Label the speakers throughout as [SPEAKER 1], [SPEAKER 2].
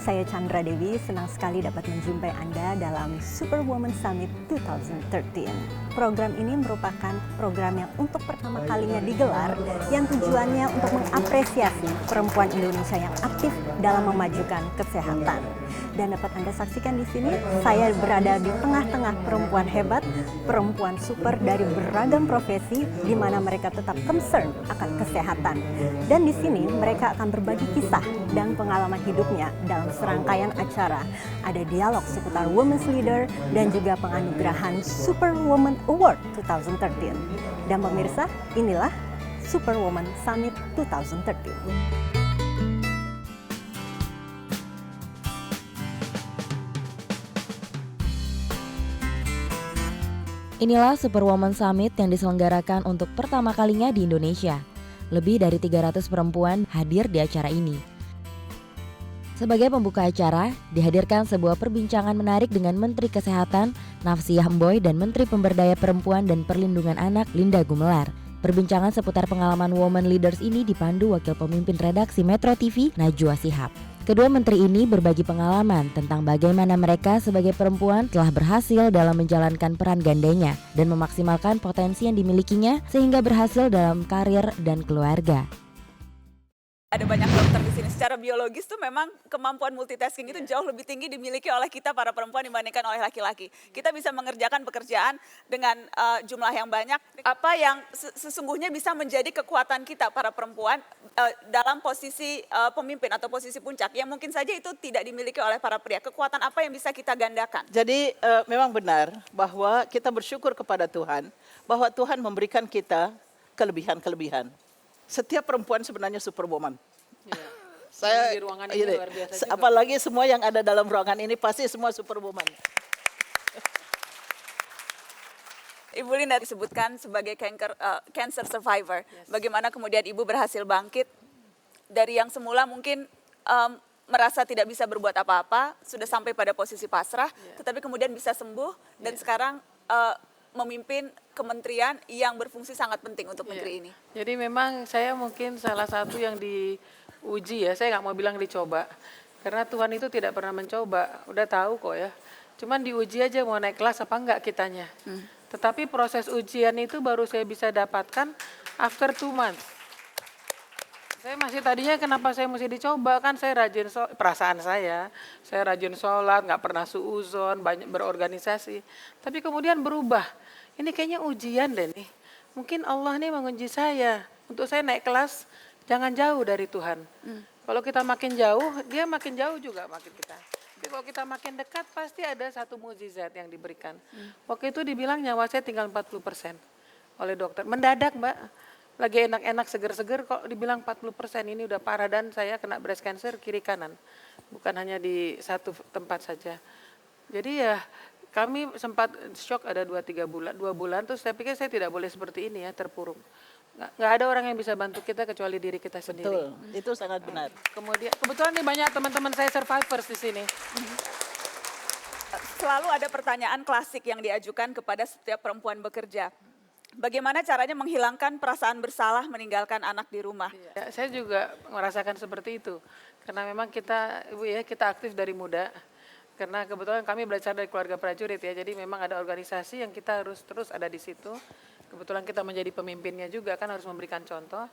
[SPEAKER 1] Saya Chandra Dewi, senang sekali dapat menjumpai Anda dalam Superwoman Summit 2013. Program ini merupakan program yang untuk pertama kalinya digelar, yang tujuannya untuk mengapresiasi perempuan Indonesia yang aktif dalam memajukan kesehatan. Dan dapat Anda saksikan di sini, saya berada di tengah-tengah perempuan hebat, perempuan super dari beragam profesi, di mana mereka tetap concern akan kesehatan. Dan di sini mereka akan berbagi kisah dan pengalaman hidupnya dalam serangkaian acara. Ada dialog seputar Women's Leader dan juga penganugerahan Superwoman Award 2013. Dan pemirsa, inilah Superwoman Summit 2013.
[SPEAKER 2] Inilah Superwoman Summit yang diselenggarakan untuk pertama kalinya di Indonesia. Lebih dari 300 perempuan hadir di acara ini. Sebagai pembuka acara, dihadirkan sebuah perbincangan menarik dengan Menteri Kesehatan, Nafsiyah Emboy, dan Menteri Pemberdaya Perempuan dan Perlindungan Anak, Linda Gumelar. Perbincangan seputar pengalaman Women Leaders ini dipandu Wakil Pemimpin Redaksi Metro TV, Najwa Shihab. Kedua menteri ini berbagi pengalaman tentang bagaimana mereka sebagai perempuan telah berhasil dalam menjalankan peran gandanya dan memaksimalkan potensi yang dimilikinya sehingga berhasil dalam karir dan keluarga.
[SPEAKER 3] Ada banyak dokter di sini. Secara biologis tuh memang kemampuan multitasking itu jauh lebih tinggi dimiliki oleh kita para perempuan dibandingkan oleh laki-laki. Kita bisa mengerjakan pekerjaan dengan jumlah yang banyak. Apa yang sesungguhnya bisa menjadi kekuatan kita para perempuan dalam posisi pemimpin atau posisi puncak yang mungkin saja itu tidak dimiliki oleh para pria. Kekuatan apa yang bisa kita gandakan?
[SPEAKER 4] Jadi memang benar bahwa kita bersyukur kepada Tuhan bahwa Tuhan memberikan kita kelebihan-kelebihan. Setiap perempuan sebenarnya superwoman.
[SPEAKER 5] Ya.
[SPEAKER 4] Saya
[SPEAKER 5] di ruangan ini luar biasa juga.
[SPEAKER 4] Apalagi semua yang ada dalam ruangan ini pasti semua superwoman.
[SPEAKER 3] Ibu Linda disebutkan sebagai cancer survivor. Yes. Bagaimana kemudian Ibu berhasil bangkit dari yang semula mungkin merasa tidak bisa berbuat apa-apa, sudah sampai pada posisi pasrah, tetapi kemudian bisa sembuh dan sekarang memimpin kementerian yang berfungsi sangat penting untuk negeri ini.
[SPEAKER 5] Jadi memang saya mungkin salah satu yang diuji ya, saya nggak mau bilang dicoba. Karena Tuhan itu tidak pernah mencoba, udah tahu kok ya. Cuman diuji aja mau naik kelas apa enggak kitanya. Tetapi proses ujian itu baru saya bisa dapatkan after 2 months. Saya masih tadinya kenapa saya mesti dicoba, kan saya rajin, perasaan saya rajin sholat, nggak pernah suuzon, banyak berorganisasi. Tapi kemudian berubah. Ini kayaknya ujian deh nih. Mungkin Allah nih menguji saya. Untuk saya naik kelas, jangan jauh dari Tuhan. Kalau kita makin jauh, dia makin jauh juga makin kita. Tapi kalau kita makin dekat, pasti ada satu mukjizat yang diberikan. Waktu itu dibilang nyawa saya tinggal 40% oleh dokter. Mendadak Mbak, lagi enak-enak seger-seger kok dibilang 40%, ini udah parah dan saya kena breast cancer kiri kanan. Bukan hanya di satu tempat saja. Jadi ya kami sempat shock ada 2 bulan, terus saya pikir saya tidak boleh seperti ini ya, terpuruk. Nggak ada orang yang bisa bantu kita kecuali diri kita sendiri.
[SPEAKER 4] Betul, itu sangat benar.
[SPEAKER 5] Kemudian kebetulan nih banyak teman-teman saya survivors di sini.
[SPEAKER 3] Selalu ada pertanyaan klasik yang diajukan kepada setiap perempuan bekerja. Bagaimana caranya menghilangkan perasaan bersalah meninggalkan anak di rumah?
[SPEAKER 5] Ya, saya juga merasakan seperti itu. Karena memang kita, Ibu ya, kita aktif dari muda. Karena kebetulan kami belajar dari keluarga prajurit ya, jadi memang ada organisasi yang kita harus terus ada di situ. Kebetulan kita menjadi pemimpinnya juga kan harus memberikan contoh.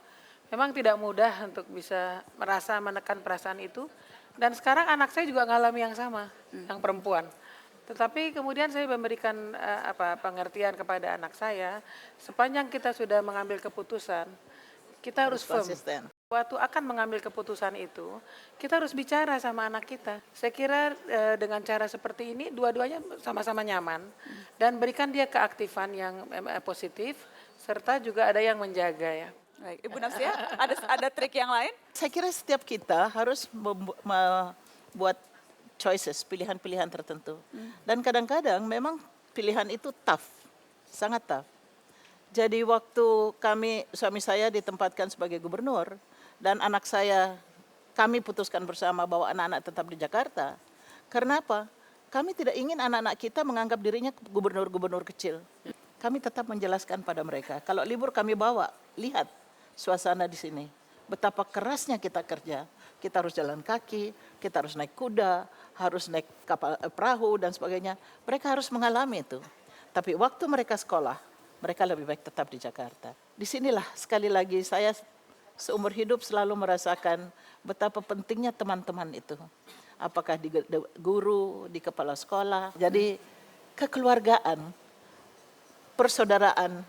[SPEAKER 5] Memang tidak mudah untuk bisa merasa menekan perasaan itu. Dan sekarang anak saya juga ngalami yang sama, yang perempuan. Tetapi kemudian saya memberikan pengertian kepada anak saya, sepanjang kita sudah mengambil keputusan, kita harus firm.
[SPEAKER 4] Konsisten.
[SPEAKER 5] Waktu akan mengambil keputusan itu, kita harus bicara sama anak kita. Saya kira dengan cara seperti ini, dua-duanya sama-sama nyaman. Dan berikan dia keaktifan yang positif, serta juga ada yang menjaga ya.
[SPEAKER 3] Baik, Ibu Nafsiyah, ada trik yang lain?
[SPEAKER 4] Saya kira setiap kita harus membuat choices, pilihan-pilihan tertentu. Dan kadang-kadang memang pilihan itu tough, sangat tough. Jadi waktu suami saya ditempatkan sebagai gubernur, dan anak saya, kami putuskan bersama bahwa anak-anak tetap di Jakarta. Karena apa? Kami tidak ingin anak-anak kita menganggap dirinya gubernur-gubernur kecil. Kami tetap menjelaskan pada mereka. Kalau libur kami bawa, lihat suasana di sini. Betapa kerasnya kita kerja. kita harus jalan kaki, kita harus naik kuda, harus naik kapal perahu dan sebagainya. Mereka harus mengalami itu. Tapi waktu mereka sekolah, mereka lebih baik tetap di Jakarta. Disinilah sekali lagi saya seumur hidup selalu merasakan betapa pentingnya teman-teman itu. Apakah di guru, di kepala sekolah. Jadi kekeluargaan, persaudaraan,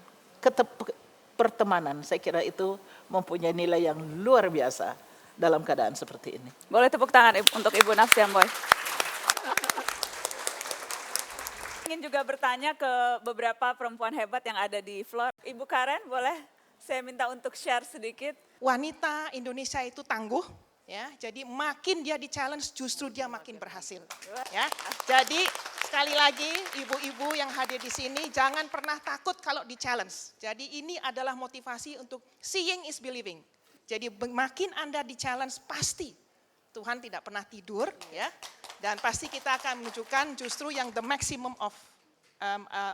[SPEAKER 4] pertemanan, saya kira itu mempunyai nilai yang luar biasa dalam keadaan seperti ini.
[SPEAKER 3] Boleh tepuk tangan untuk Ibu Nafsiamboy. Ingin juga bertanya ke beberapa perempuan hebat yang ada di floor. Ibu Karen, boleh saya minta untuk share sedikit?
[SPEAKER 6] Wanita Indonesia itu tangguh, ya. Jadi makin dia di-challenge, justru dia makin berhasil, ya. Jadi sekali lagi ibu-ibu yang hadir di sini jangan pernah takut kalau di-challenge. Jadi ini adalah motivasi untuk seeing is believing. Jadi makin Anda di-challenge pasti Tuhan tidak pernah tidur, ya. Dan pasti kita akan menunjukkan justru yang the maximum of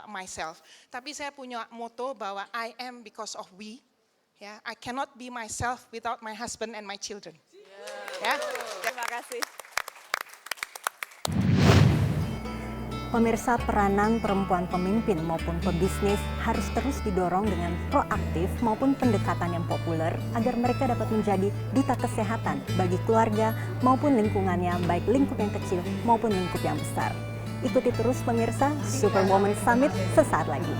[SPEAKER 6] myself. Tapi saya punya moto bahwa I am because of we. Ya, I cannot be myself without my husband and my children. Ya.
[SPEAKER 3] Terima kasih.
[SPEAKER 1] Pemirsa, peranan perempuan pemimpin maupun pebisnis harus terus didorong dengan proaktif maupun pendekatan yang populer agar mereka dapat menjadi duta kesehatan bagi keluarga maupun lingkungannya, baik lingkup yang kecil maupun lingkup yang besar. Ikuti terus pemirsa Superwoman Summit sesaat lagi.